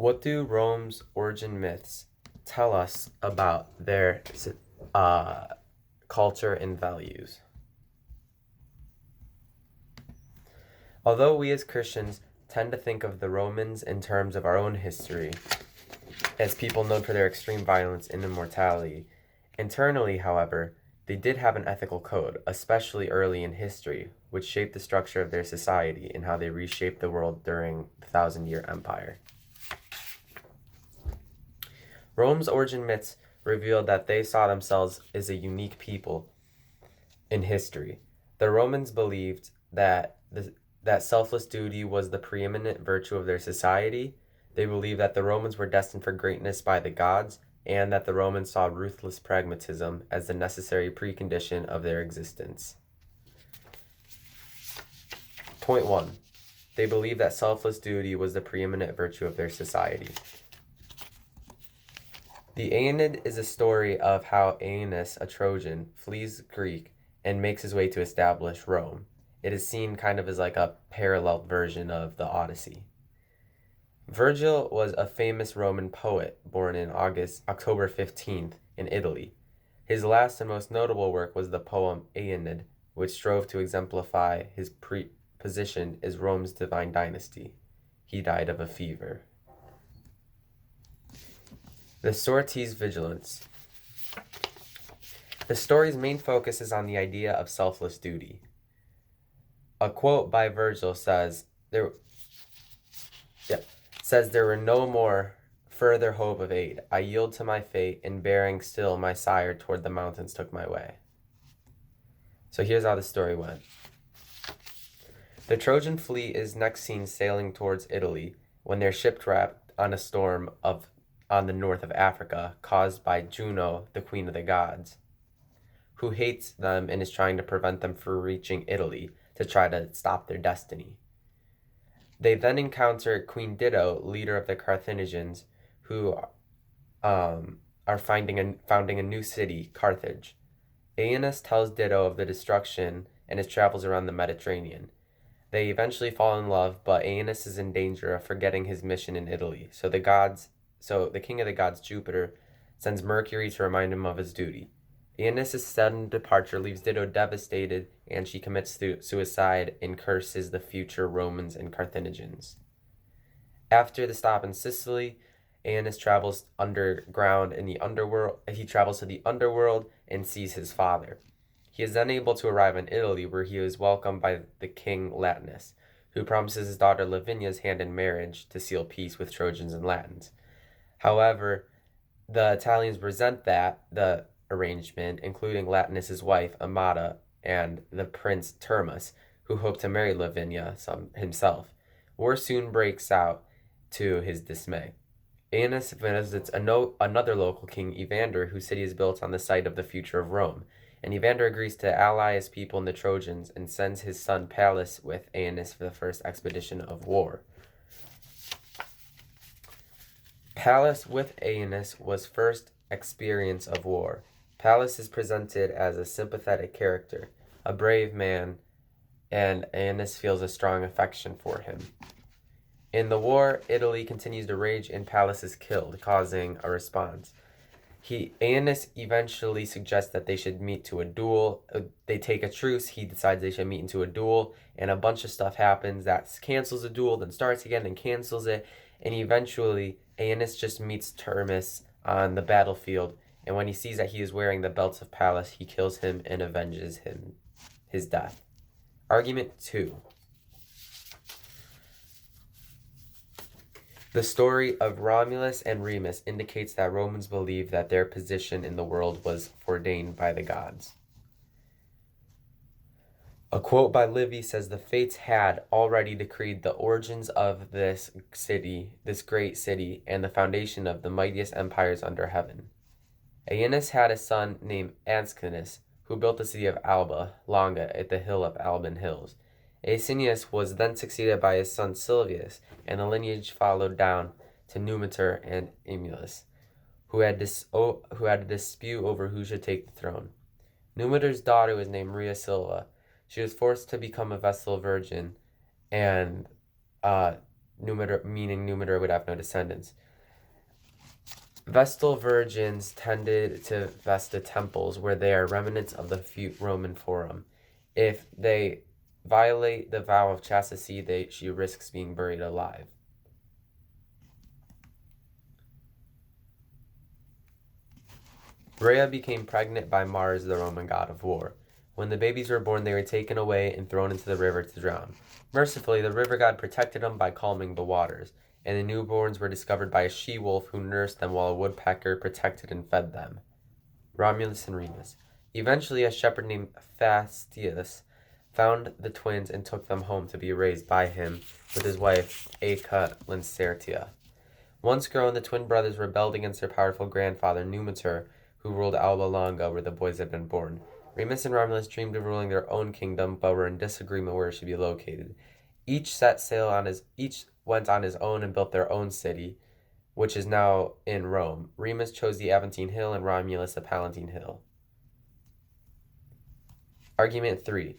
What do Rome's origin myths tell us about their uh, culture and values? Although we as Christians tend to think of the Romans in terms of our own history, as people known for their extreme violence and immortality, internally, however, they did have an ethical code, especially early in history, which shaped the structure of their society and how they reshaped the world during the Thousand-Year Empire. Rome's origin myths revealed that they saw themselves as a unique people in history. The Romans believed that selfless duty was the preeminent virtue of their society. They believed that the Romans were destined for greatness by the gods, and that the Romans saw ruthless pragmatism as the necessary precondition of their existence. Point 1. They believed that selfless duty was the preeminent virtue of their society. The Aeneid is a story of how Aeneas, a Trojan, flees Greek and makes his way to establish Rome. It is seen kind of as like a parallel version of the Odyssey. Virgil was a famous Roman poet born in October 15th in Italy. His last and most notable work was the poem Aeneid, which strove to exemplify his position as Rome's divine dynasty. He died of a fever. The Sortes Vigilance. The story's main focus is on the idea of selfless duty. A quote by Virgil says, there were no more further hope of aid. I yield to my fate, and bearing still my sire toward the mountains took my way. So here's how the story went. The Trojan fleet is next seen sailing towards Italy when they're shipwrecked on a storm on the north of Africa caused by Juno, the queen of the gods, who hates them and is trying to prevent them from reaching Italy to try to stop their destiny. They then encounter Queen Dido, leader of the Carthaginians, who are founding a new city, Carthage. Aeneas tells Dido of the destruction and his travels around the Mediterranean. They eventually fall in love, but Aeneas is in danger of forgetting his mission in Italy. So the king of the gods, Jupiter, sends Mercury to remind him of his duty. Aeneas' sudden departure leaves Dido devastated, and she commits suicide and curses the future Romans and Carthaginians. After the stop in Sicily, Aeneas travels underground in the underworld. He travels to the underworld and sees his father. He is then able to arrive in Italy, where he is welcomed by the king Latinus, who promises his daughter Lavinia's hand in marriage to seal peace with Trojans and Latins. However, the Italians resent the arrangement, including Latinus' wife, Amata, and the prince Turnus, who hoped to marry Lavinia himself. War soon breaks out to his dismay. Aeneas visits another local king, Evander, whose city is built on the site of the future of Rome, and Evander agrees to ally his people in the Trojans and sends his son Pallas with Aeneas for the first expedition of war. Pallas with Aeneas was first experience of war. Pallas is presented as a sympathetic character, a brave man, and Aeneas feels a strong affection for him. In the war, Italy continues to rage and Pallas is killed, causing a response. Aeneas eventually suggests that they should meet to a duel. They take a truce. He decides they should meet into a duel, and a bunch of stuff happens that cancels the duel, then starts again, then cancels it, and eventually Aeneas just meets Turnus on the battlefield, and when he sees that he is wearing the belts of Pallas, he kills him and avenges his death. Argument 2. The story of Romulus and Remus indicates that Romans believed that their position in the world was foreordained by the gods. A quote by Livy says the fates had already decreed the origins of this great city, and the foundation of the mightiest empires under heaven. Aeneas had a son named Ascanius, who built the city of Alba Longa at the hill of Alban Hills. Asinius was then succeeded by his son Silvius, and the lineage followed down to Numitor and Emulus, who had a dispute over who should take the throne. Numitor's daughter was named Rhea Silva. She was forced to become a Vestal virgin, and meaning Numitor would have no descendants. Vestal virgins tended to Vesta temples where they are remnants of the Roman Forum. If they violate the vow of chastity, she risks being buried alive. Rhea became pregnant by Mars, the Roman god of war. When the babies were born, they were taken away and thrown into the river to drown. Mercifully, the river god protected them by calming the waters, and the newborns were discovered by a she-wolf who nursed them while a woodpecker protected and fed them. Romulus and Remus. Eventually, a shepherd named Fastius found the twins and took them home to be raised by him with his wife, Aeca Lancertia. Once grown, the twin brothers rebelled against their powerful grandfather, Numitor, who ruled Alba Longa, where the boys had been born. Remus and Romulus dreamed of ruling their own kingdom, but were in disagreement where it should be located. Each went on his own and built their own city, which is now in Rome. Remus chose the Aventine Hill and Romulus the Palatine Hill. Argument 3.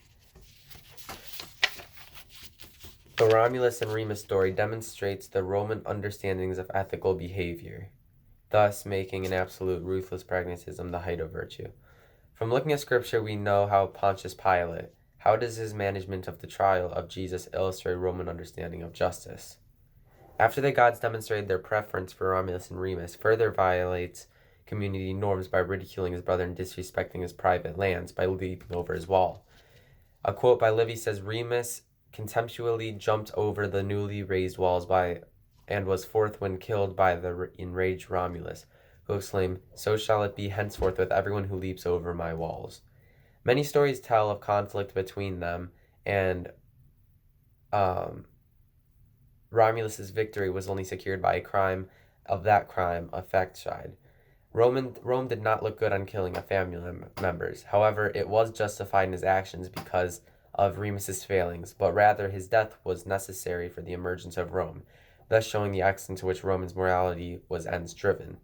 The Romulus and Remus story demonstrates the Roman understandings of ethical behavior, thus making an absolute ruthless pragmatism the height of virtue. From looking at scripture, we know how Pontius Pilate. How does his management of the trial of Jesus illustrate Roman understanding of justice? After the gods demonstrated their preference for Romulus and Remus, further violates community norms by ridiculing his brother and disrespecting his private lands by leaping over his wall. A quote by Livy says, Remus contemptuously jumped over the newly raised walls and was forthwith killed by the enraged Romulus, who exclaimed, "So shall it be henceforth with everyone who leaps over my walls." Many stories tell of conflict between them, and Romulus's victory was only secured by a fratricide. Rome did not look good on killing family members. However, it was justified in his actions because of Remus's failings, but rather his death was necessary for the emergence of Rome, thus showing the extent to which Roman's morality was ends-driven.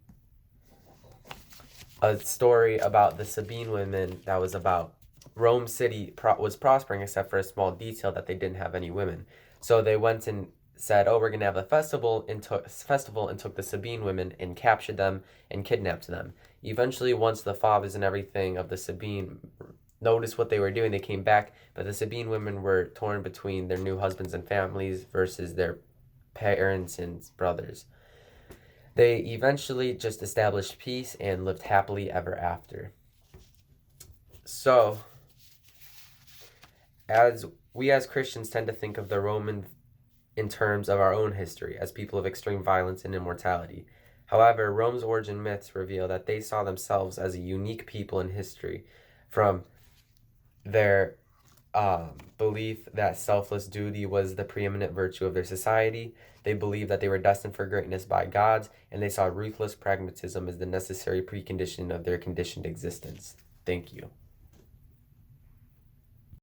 A story about the Sabine women that was about Rome City was prospering except for a small detail that they didn't have any women. So they went and said, we're going to have a festival and took the Sabine women and captured them and kidnapped them. Eventually, once the fathers and everything of the Sabine noticed what they were doing, they came back, but the Sabine women were torn between their new husbands and families versus their parents and brothers. They eventually just established peace and lived happily ever after. So, as Christians tend to think of the Roman in terms of our own history as people of extreme violence and immortality. However, Rome's origin myths reveal that they saw themselves as a unique people in history from their belief that selfless duty was the preeminent virtue of their society. They believed that they were destined for greatness by gods, and they saw ruthless pragmatism as the necessary precondition of their conditioned existence. Thank you.